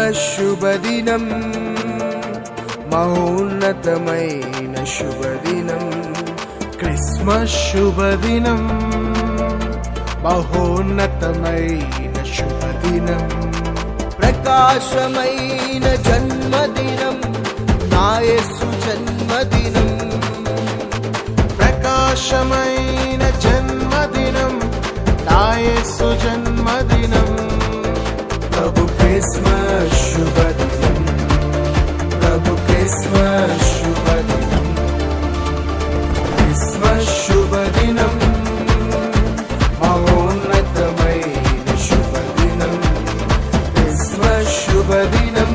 Christmas శుభదినం, మహోన్నతమైన శుభదినం. క్రిస్మస్ శుభదినం, మహోన్నతమైన శుభదినం. ప్రకాశమైన జన్మదినం, నా యేసు జన్మదినం. ప్రకాశమైన జన్మదినం, నా యేసు జన్మదినం. ప్రభు క్రిస్మస్ శుభదినం, ప్రభు క్రిస్మస్ శుభదినం. క్రిస్మస్ శుభదినం, మహోన్నతమైన శుభదినం. క్రిస్మస్ శుభదినం,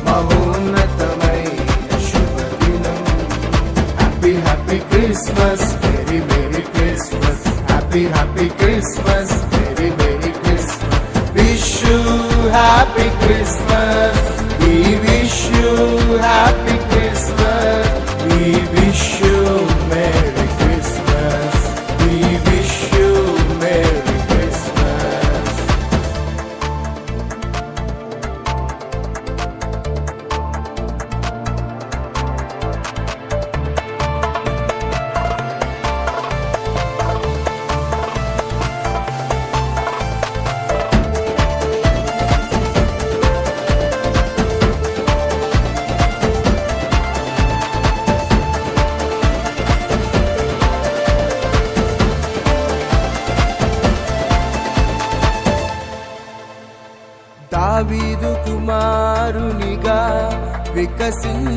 మహోన్నతమైన శుభదినం. Happy happy Christmas, very merry Christmas. Happy happy Christmas, very merry Christmas. Wish you happy Christmas, we wish you happy Christmas, we wish you Merry Christmas, we wish you Merry Christmas. దావీదు కుమారునిగా వికసించనేడు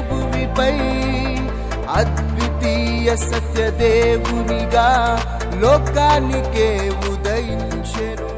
భూమిపై, అద్వితీయ సత్యదేవునిగా లోకానికే ఉదయించెను.